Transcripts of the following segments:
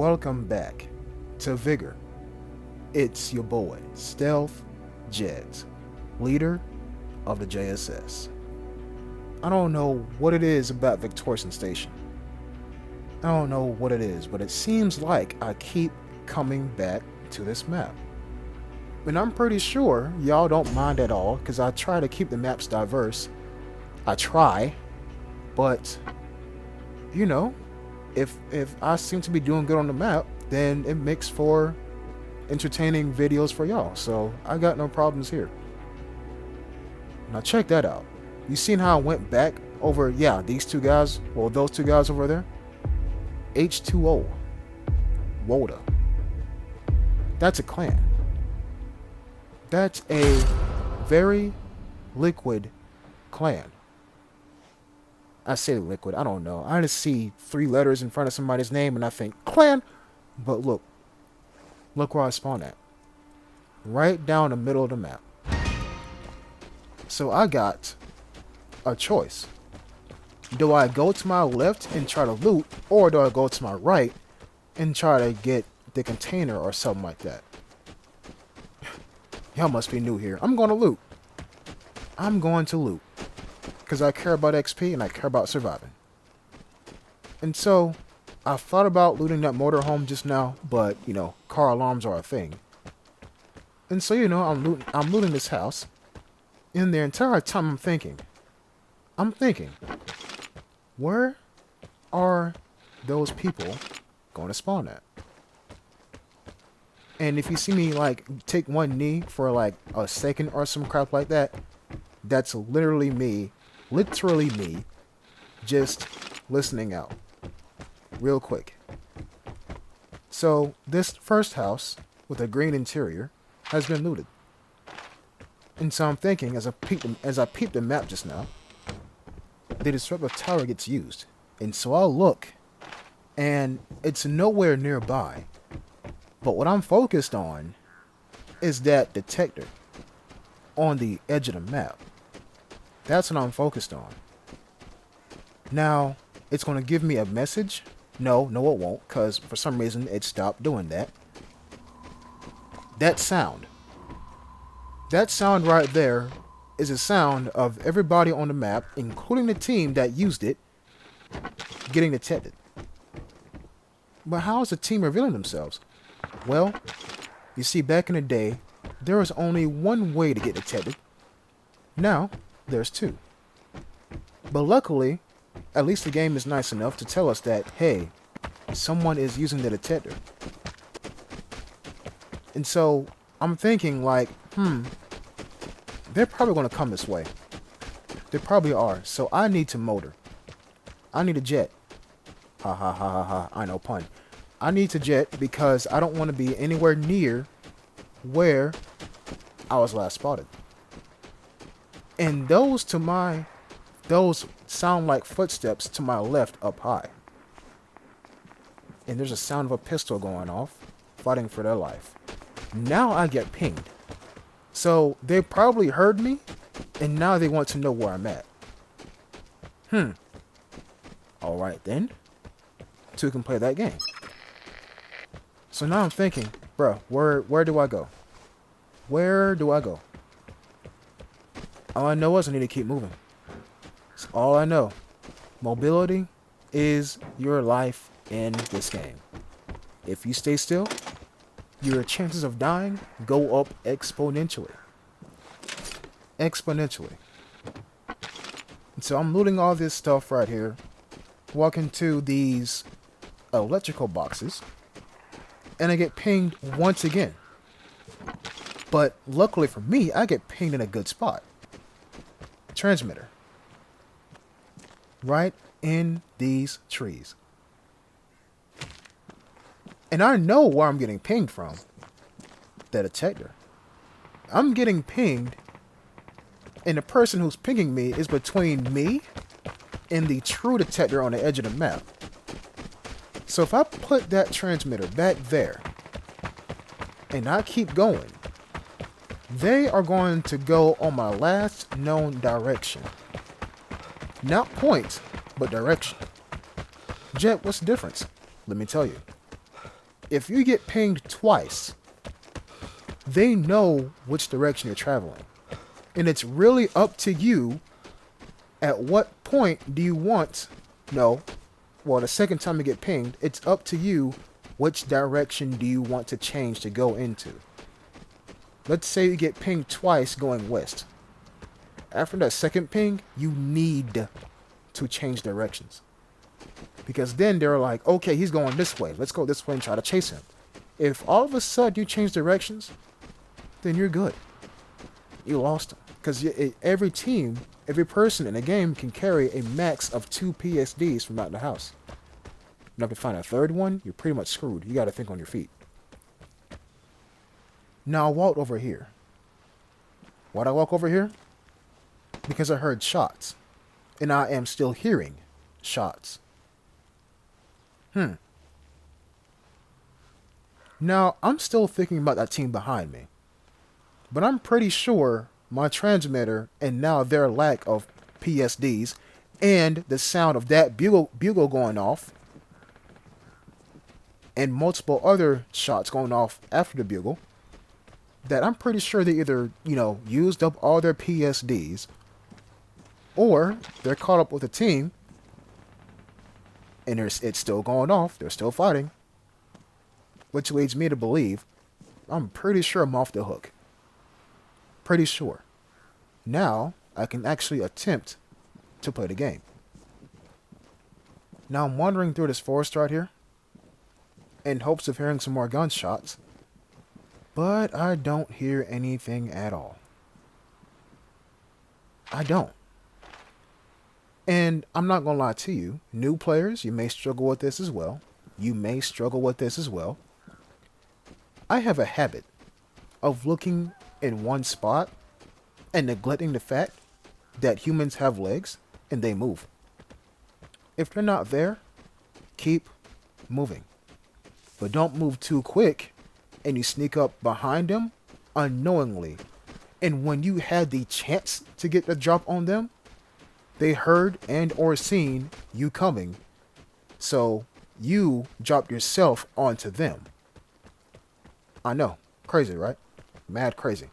welcome back to Vigor. It's your boy, Stealth Jeds, leader of the JSS. I don't know what it is about Viktorsen Station. I don't know what it is, but it seems like I keep coming back to this map. And I'm pretty sure y'all don't mind at all, because I try to keep the maps diverse. I try, but you know, if I seem to be doing good on the map, then it makes for entertaining videos for y'all. So I got no problems here. Now check that out. You seen how I went back over, these two guys, well, those two guys over there? H2O. Woda. That's a clan. That's a very liquid clan. I say liquid, I don't know. I just see 3 letters in front of somebody's name and I think clan. But look where I spawn at. Right down the middle of the map. So I got a choice. Do I go to my left and try to loot, or do I go to my right and try to get the container or something like that? Y'all must be new here. I'm going to loot. I'm going to loot. Because I care about XP and I care about surviving. And so, I thought about looting that motorhome just now, but, car alarms are a thing. And so, I'm looting this house. And the entire time I'm thinking, where are those people going to spawn at? And if you see me, take one knee for, a second or some crap like that, that's literally me, just listening out. Real quick. So, this first house, with a green interior, has been looted. And so I'm thinking, as I peeped the map just now, the disruptive tower gets used. And so I'll look, and it's nowhere nearby. But what I'm focused on is that detector on the edge of the map. That's what I'm focused on. Now, it's going to give me a message. No, it won't, because for some reason it stopped doing that. That sound right there is a sound of everybody on the map, including the team that used it, getting detected. But how is the team revealing themselves? Well, you see, back in the day, there was only one way to get detected. Now, there's 2. But luckily, at least the game is nice enough to tell us that, hey, someone is using the detector. And so, I'm thinking they're probably going to come this way. They probably are. So I need to motor. I need a jet. Ha ha ha ha ha. I know, pun. I need to jet because I don't want to be anywhere near where I was last spotted. And those sound like footsteps to my left up high. And there's a sound of a pistol going off, fighting for their life. Now I get pinged. So they probably heard me, and now they want to know where I'm at. Alright then. 2 can play that game. So now I'm thinking, bro, where do I go? Where do I go? All I know is I need to keep moving. That's all I know. Mobility is your life in this game. If you stay still, your chances of dying go up exponentially. Exponentially. And so I'm looting all this stuff right here. Walking to these electrical boxes. And I get pinged once again. But luckily for me, I get pinged in a good spot. Transmitter. Right in these trees. And I know where I'm getting pinged from. The detector. I'm getting pinged, and the person who's pinging me is between me and the true detector on the edge of the map. So if I put that transmitter back there, and I keep going, they are going to go on my last known direction. Not point, but direction. Jet, what's the difference? Let me tell you. if you get pinged twice, they know which direction you're traveling. And it's really up to you at what point do you want, no, well, the second time you get pinged, it's up to you which direction do you want to change to go into. Let's say you get pinged twice going west. After that second ping, you need to change directions. Because then they're like, okay, he's going this way. Let's go this way and try to chase him. If all of a sudden you change directions, then you're good. You lost him. Because every team, every person in a game can carry a max of 2 PSDs from out the house. And if you find a third one, you're pretty much screwed. You got to think on your feet. Now I walked over here. Why'd I walk over here? Because I heard shots. And I am still hearing shots. Now, I'm still thinking about that team behind me. But I'm pretty sure my transmitter and now their lack of PSDs and the sound of that bugle going off and multiple other shots going off after the bugle, that I'm pretty sure they either, used up all their PSDs or they're caught up with the team and it's still going off. They're still fighting. Which leads me to believe, I'm pretty sure I'm off the hook. Pretty sure. Now, I can actually attempt to play the game. Now I'm wandering through this forest right here in hopes of hearing some more gunshots, but I don't hear anything at all. I don't. And I'm not going to lie to you, new players, you may struggle with this as well. I have a habit of looking in one spot and neglecting the fact that humans have legs and they move. If they're not there, keep moving. But don't move too quick and you sneak up behind them unknowingly. And when you had the chance to get a drop on them, they heard and or seen you coming. So you dropped yourself onto them. I know. Crazy, right? Mad crazy.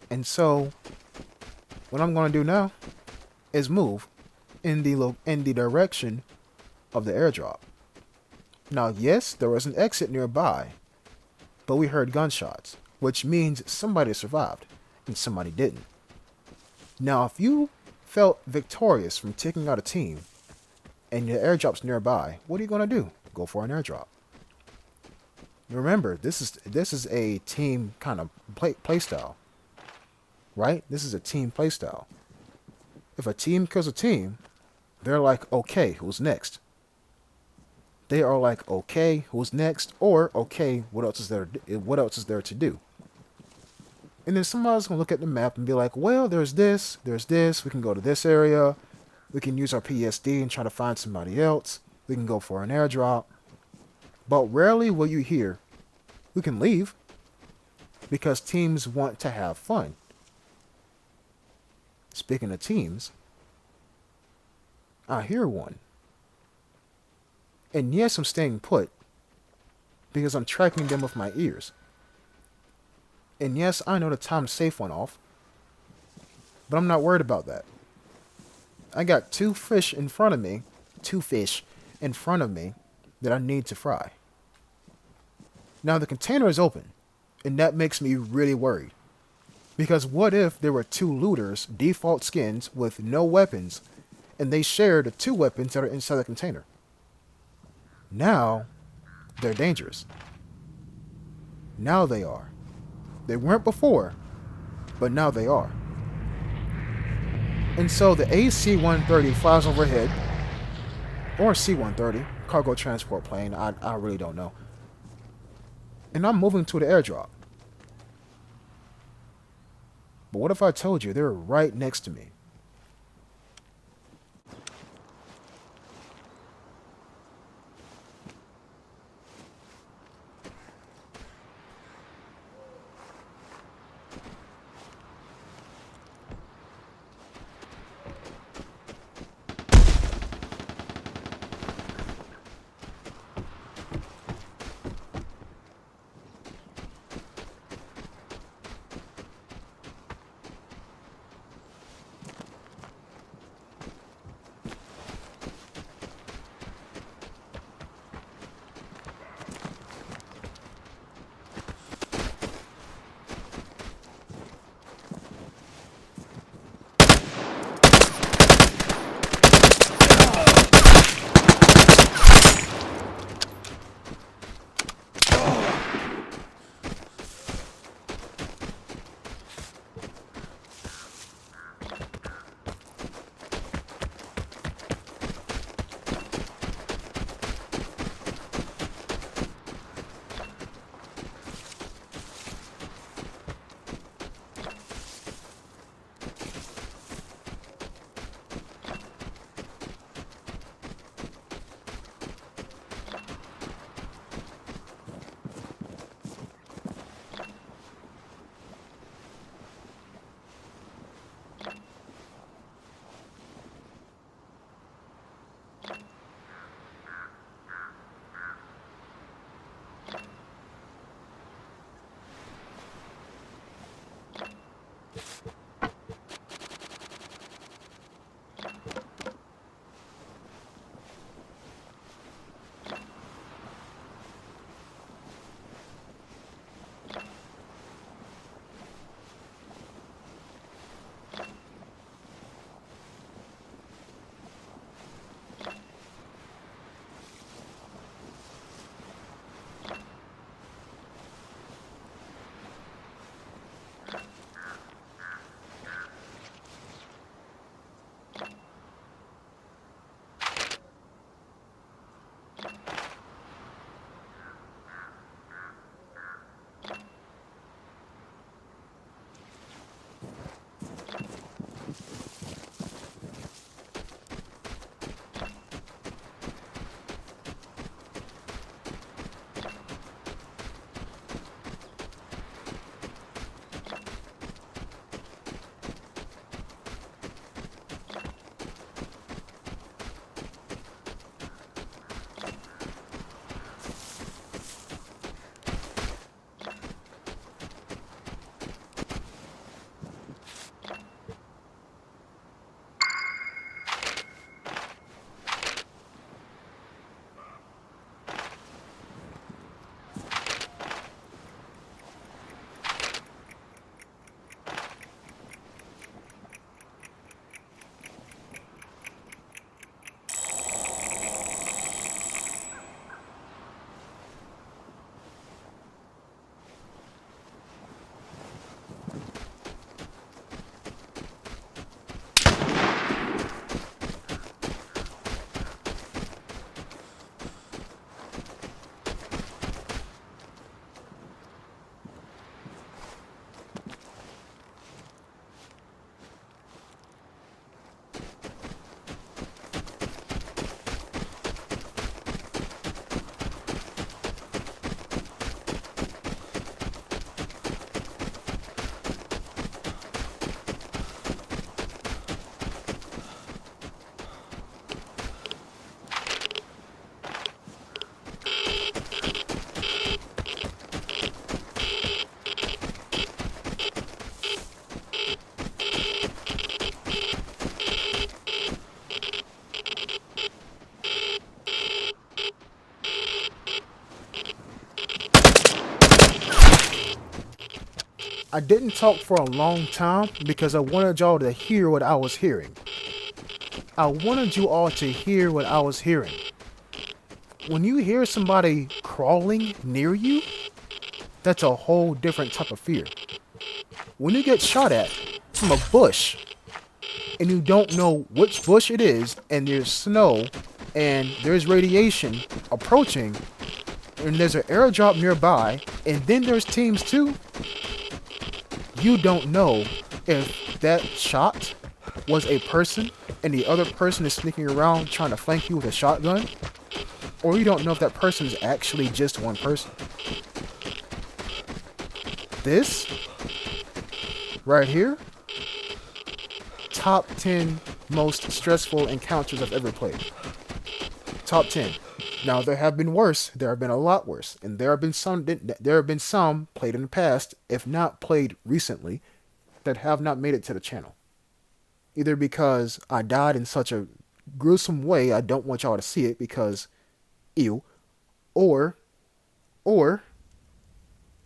And so what I'm going to do now is move in the direction of the airdrop. Now, yes, there was an exit nearby, but we heard gunshots, which means somebody survived and somebody didn't. Now, if you felt victorious from taking out a team and your airdrop's nearby, what are you going to do? Go for an airdrop. Remember, this is a team kind of play style, right? This is a team play style. If a team kills a team, they're like, okay, who's next? They are like, okay, who's next? Or, okay, what else is there to do? And then somebody's going to look at the map and be like, well, there's this, we can go to this area, we can use our PSD and try to find somebody else, we can go for an airdrop. But rarely will you hear, we can leave, because teams want to have fun. Speaking of teams, I hear one. And yes, I'm staying put, because I'm tracking them with my ears. And yes, I know the time safe went off, but I'm not worried about that. I got two fish in front of me that I need to fry. Now the container is open, and that makes me really worried. Because what if there were two looters, default skins, with no weapons, and they share the two weapons that are inside the container? Now, they're dangerous. Now they are. They weren't before, but now they are. And so the AC-130 flies overhead, or C-130, cargo transport plane, I really don't know. And I'm moving to the airdrop. But what if I told you they're right next to me? I didn't talk for a long time because I wanted y'all to hear what I was hearing. I wanted you all to hear what I was hearing. When you hear somebody crawling near you, that's a whole different type of fear. When you get shot at from a bush and you don't know which bush it is, and there's snow and there's radiation approaching, and there's an airdrop nearby, and then there's teams too, you don't know if that shot was a person and the other person is sneaking around trying to flank you with a shotgun, or you don't know if that person is actually just one person. This right here, top 10 most stressful encounters I've ever played. Top 10. Now there have been worse. There have been a lot worse, and there have been some played in the past, if not played recently, that have not made it to the channel. Either because I died in such a gruesome way I don't want y'all to see it because ew, or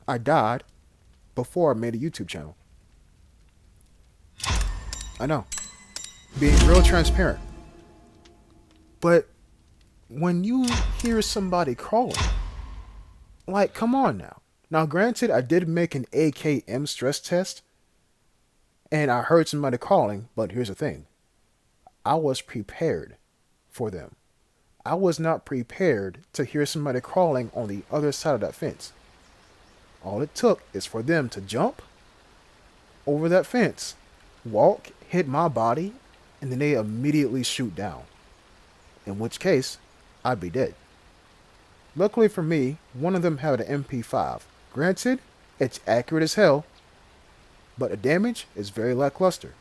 I died before I made a YouTube channel. I know. Being real transparent. But when you hear somebody crawling, like, come on now. Now, granted, I did make an AKM stress test, and I heard somebody crawling, but here's the thing. I was prepared for them. I was not prepared to hear somebody crawling on the other side of that fence. All it took is for them to jump over that fence, walk, hit my body, and then they immediately shoot down. In which case, I'd be dead. Luckily for me, one of them had an MP5. Granted, it's accurate as hell, but the damage is very lackluster.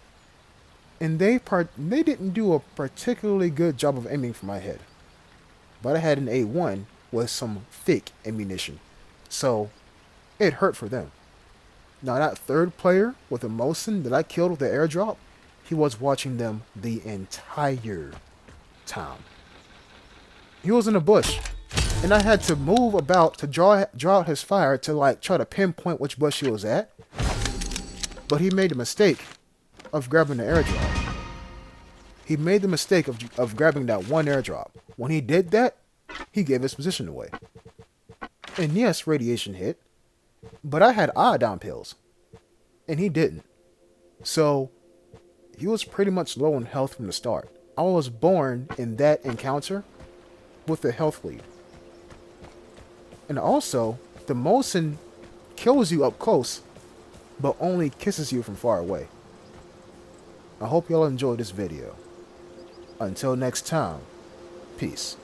And they didn't do a particularly good job of aiming for my head. But I had an A1 with some thick ammunition, so it hurt for them. Now that third player with a Mosin that I killed with the airdrop, he was watching them the entire time. He was in a bush, and I had to move about to draw out his fire to like try to pinpoint which bush he was at. But he made the mistake of grabbing the airdrop. He made the mistake of grabbing that one airdrop. When he did that, he gave his position away. And yes, radiation hit, but I had iodine pills, and he didn't. So he was pretty much low in health from the start. I was born in that encounter with the health lead. And also, the Mosin kills you up close, but only kisses you from far away. I hope y'all enjoyed this video. Until next time, peace.